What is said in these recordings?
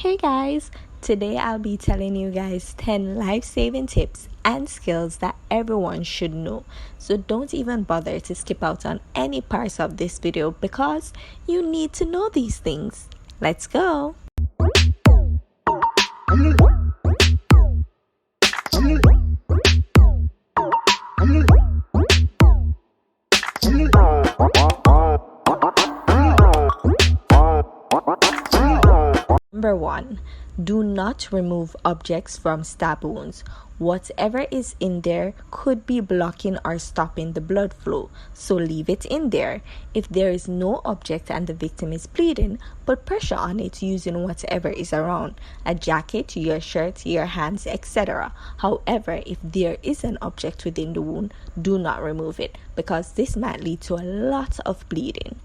Hey guys, today I'll be telling you guys 10 life-saving tips and skills that everyone should know. So don't even bother to skip out on any parts of this video because you need to know these things. Let's go! Number 1. Do not remove objects from stab wounds. Whatever is in there could be blocking or stopping the blood flow, so leave it in there. If there is no object and the victim is bleeding, put pressure on it using whatever is around, a jacket, your shirt, your hands, etc. However, if there is an object within the wound, do not remove it because this might lead to a lot of bleeding.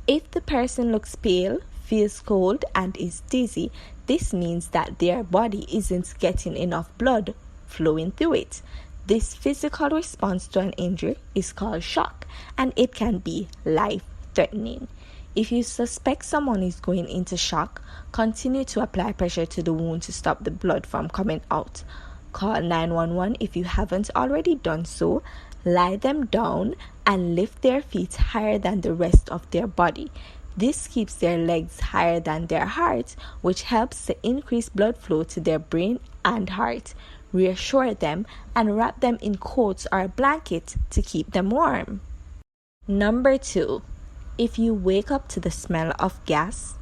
If the person looks pale, feels cold, and is dizzy, this means that their body isn't getting enough blood flowing through it. This physical response to an injury is called shock, and it can be life-threatening. If you suspect someone is going into shock, continue to apply pressure to the wound to stop the blood from coming out. Call 911 if you haven't already done so. Lie them down and lift their feet higher than the rest of their body. This keeps their legs higher than their heart, which helps to increase blood flow to their brain and heart. Reassure them and wrap them in coats or a blanket to keep them warm. Number 2. If you wake up to the smell of gas,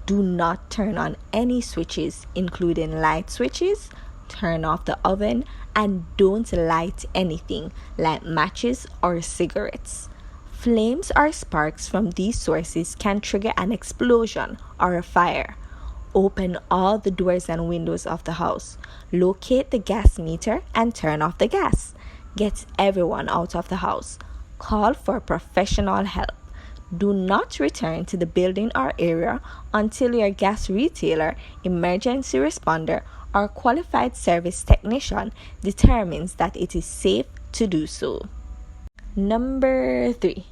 do not turn on any switches, including light switches. Turn off the oven and don't light anything like matches or cigarettes. Flames or sparks from these sources can trigger an explosion or a fire. Open all the doors and windows of the house. Locate the gas meter and turn off the gas. Get everyone out of the house. Call for professional help. Do not return to the building or area until your gas retailer, emergency responder, or qualified service technician determines that it is safe to do so. Number 3.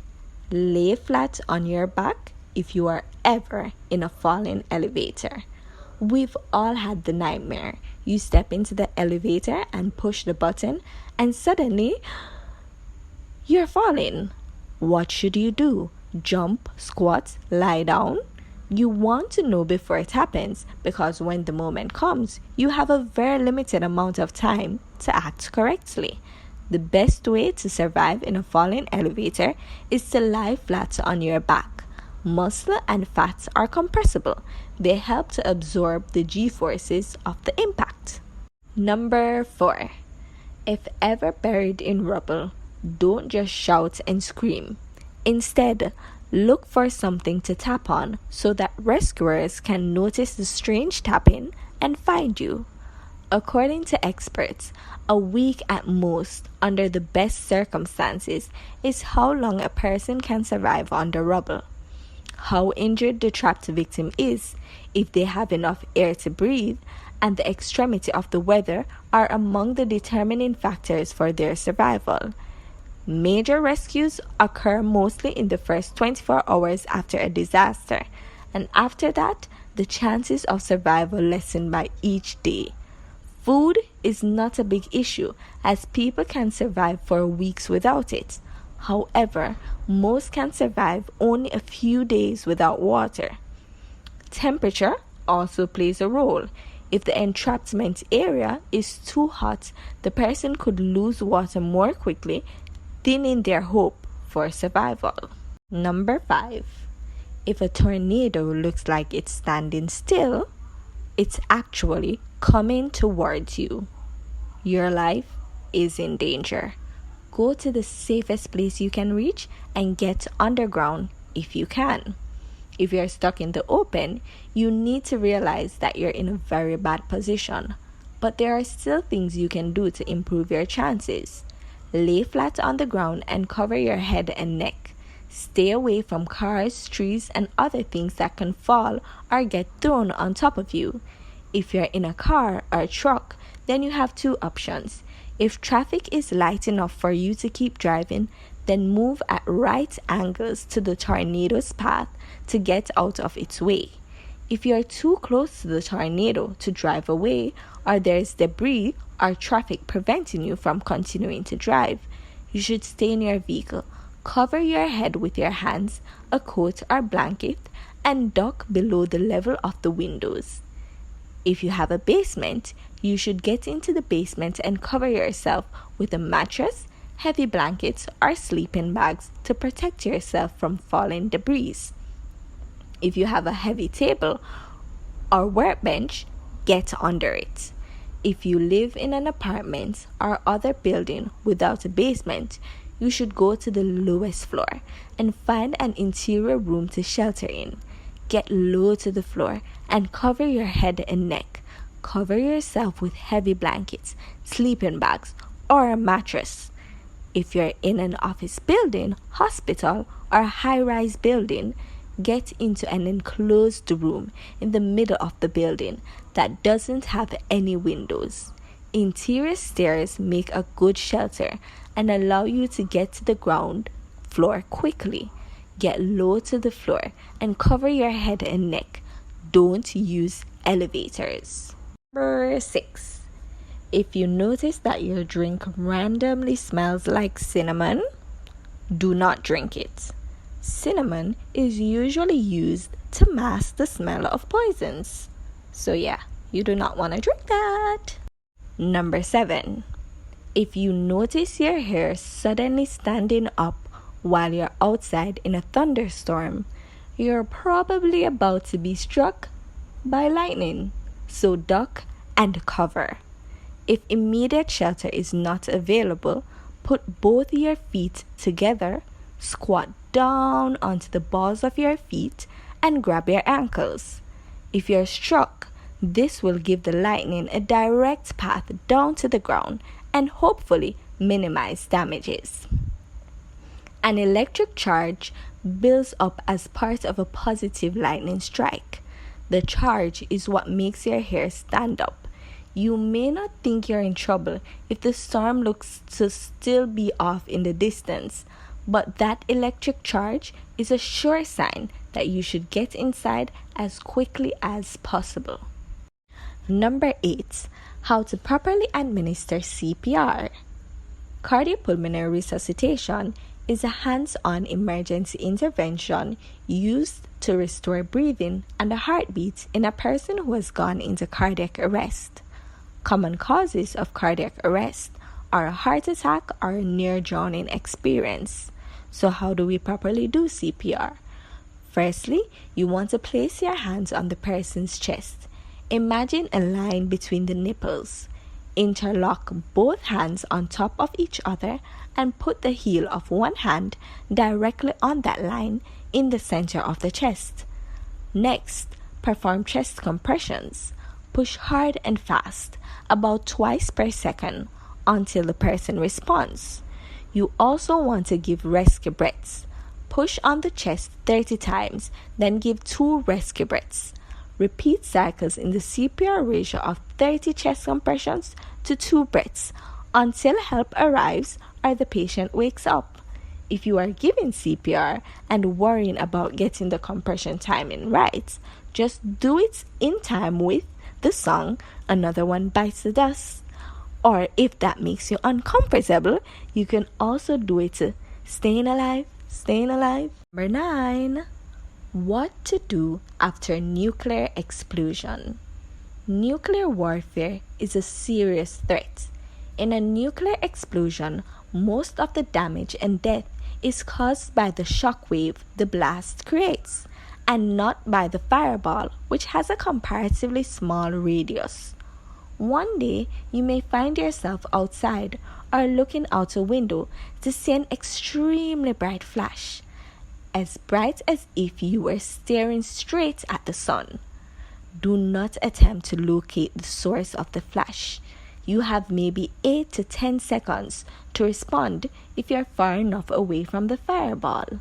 Lay flat on your back if you are ever in a falling elevator. We've all had the nightmare. You step into the elevator and push the button and suddenly you're falling. What should you do? Jump, squat, lie down? You want to know before it happens because when the moment comes, you have a very limited amount of time to act correctly. The best way to survive in a falling elevator is to lie flat on your back. Muscle and fats are compressible. They help to absorb the G-forces of the impact. Number 4. If ever buried in rubble, don't just shout and scream. Instead, look for something to tap on so that rescuers can notice the strange tapping and find you. According to experts, a week at most, under the best circumstances, is how long a person can survive under rubble. How injured the trapped victim is, if they have enough air to breathe, and the extremity of the weather are among the determining factors for their survival. Major rescues occur mostly in the first 24 hours after a disaster, and after that, the chances of survival lessen by each day. Food is not a big issue as people can survive for weeks without it. However, most can survive only a few days without water. Temperature also plays a role. If the entrapment area is too hot, the person could lose water more quickly, thinning their hope for survival. Number 5. If a tornado looks like it's standing still, it's actually coming towards you. Your life is in danger. Go to the safest place you can reach and get underground if you can. If you're stuck in the open, you need to realize that you're in a very bad position. But there are still things you can do to improve your chances. Lay flat on the ground and cover your head and neck. Stay away from cars, trees, and other things that can fall or get thrown on top of you. If you're in a car or a truck, then you have 2 options. If traffic is light enough for you to keep driving, then move at right angles to the tornado's path to get out of its way. If you are too close to the tornado to drive away, or there is debris or traffic preventing you from continuing to drive, you should stay in your vehicle. Cover your head with your hands, a coat or blanket, and duck below the level of the windows. If you have a basement, you should get into the basement and cover yourself with a mattress, heavy blankets, or sleeping bags to protect yourself from falling debris. If you have a heavy table or workbench, get under it. If you live in an apartment or other building without a basement, you should go to the lowest floor and find an interior room to shelter in. Get low to the floor and cover your head and neck. Cover yourself with heavy blankets, sleeping bags, or a mattress. If you're in an office building, hospital, or high-rise building, get into an enclosed room in the middle of the building that doesn't have any windows. Interior stairs make a good shelter and allow you to get to the ground floor quickly. Get low to the floor and cover your head and neck. Don't use elevators. Number 6. If you notice that your drink randomly smells like cinnamon, do not drink it. Cinnamon is usually used to mask the smell of poisons. So yeah, you do not want to drink that. Number 7. If you notice your hair suddenly standing up while you're outside in a thunderstorm, you're probably about to be struck by lightning. So duck and cover. If immediate shelter is not available, put both your feet together, squat down onto the balls of your feet, and grab your ankles. If you're struck, this will give the lightning a direct path down to the ground and hopefully minimize damages. An electric charge builds up as part of a positive lightning strike. The charge is what makes your hair stand up. You may not think you're in trouble if the storm looks to still be off in the distance, but that electric charge is a sure sign that you should get inside as quickly as possible. Number 8. How to properly administer CPR. Cardiopulmonary resuscitation is a hands-on emergency intervention used to restore breathing and a heartbeat in a person who has gone into cardiac arrest. Common causes of cardiac arrest are a heart attack or a near-drowning experience. So how do we properly do CPR? Firstly, you want to place your hands on the person's chest. Imagine a line between the nipples. Interlock both hands on top of each other and put the heel of one hand directly on that line in the center of the chest. Next, perform chest compressions. Push hard and fast, about twice per second, until the person responds. You also want to give rescue breaths. Push on the chest 30 times, then give 2 rescue breaths. Repeat cycles in the CPR ratio of 30 chest compressions to 2 breaths until help arrives or the patient wakes up. If you are giving CPR and worrying about getting the compression timing right, just do it in time with the song Another One Bites the Dust. Or if that makes you uncomfortable, you can also do it to Staying Alive, Staying Alive. Number 9. What to do after nuclear explosion. Nuclear warfare is a serious threat. In a nuclear explosion, most of the damage and death is caused by the shock wave the blast creates, and not by the fireball, which has a comparatively small radius. One day, you may find yourself outside or looking out a window to see an extremely bright flash, as bright as if you were staring straight at the sun. Do not attempt to locate the source of the flash. You have maybe 8 to 10 seconds to respond if you're far enough away from the fireball.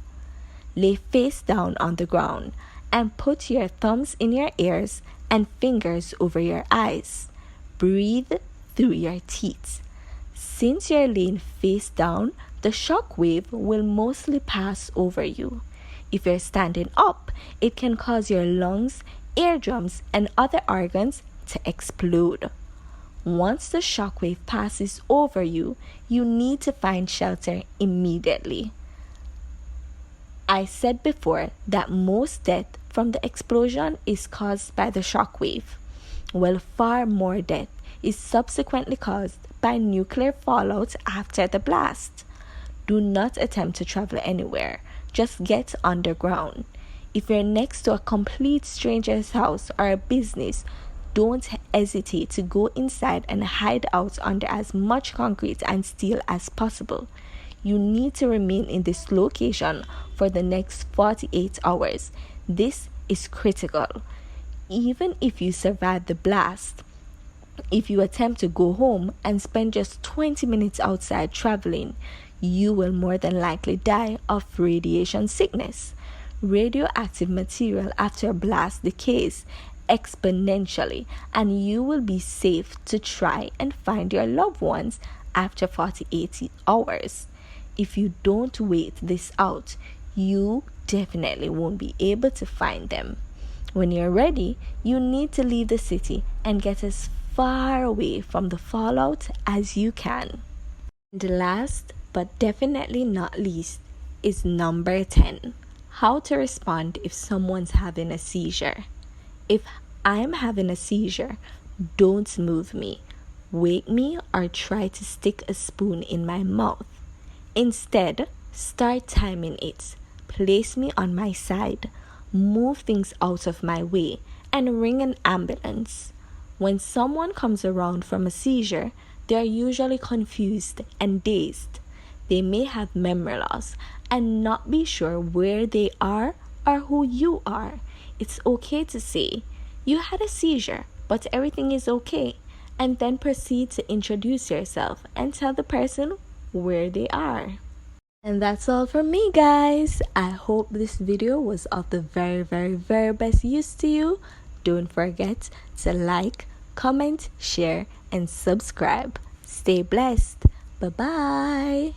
Lay face down on the ground and put your thumbs in your ears and fingers over your eyes. Breathe through your teeth. Since you're laying face down, the shock wave will mostly pass over you. If you're standing up, it can cause your lungs eardrums, and other organs to explode. Once the shockwave passes over you, you need to find shelter immediately. I said before that most death from the explosion is caused by the shockwave, while far more death is subsequently caused by nuclear fallout after the blast. Do not attempt to travel anywhere, just get underground. If you're next to a complete stranger's house or a business, don't hesitate to go inside and hide out under as much concrete and steel as possible. You need to remain in this location for the next 48 hours. This is critical. Even if you survive the blast, if you attempt to go home and spend just 20 minutes outside traveling, you will more than likely die of radiation sickness. Radioactive material after a blast decays exponentially, and you will be safe to try and find your loved ones after 48 hours. If you don't wait this out, you definitely won't be able to find them. When you're ready, you need to leave the city and get as far away from the fallout as you can. And last but definitely not least is number 10. How to respond if someone's having a seizure. If I'm having a seizure, don't move me, wake me, or try to stick a spoon in my mouth. Instead, start timing it. Place me on my side, move things out of my way, and ring an ambulance. When someone comes around from a seizure, they are usually confused and dazed. They may have memory loss and not be sure where they are or who you are. It's okay to say, "You had a seizure, but everything is okay," and then proceed to introduce yourself and tell the person where they are. And that's all from me, guys. I hope this video was of the very, very, very best use to you. Don't forget to like, comment, share, and subscribe. Stay blessed. Bye-bye.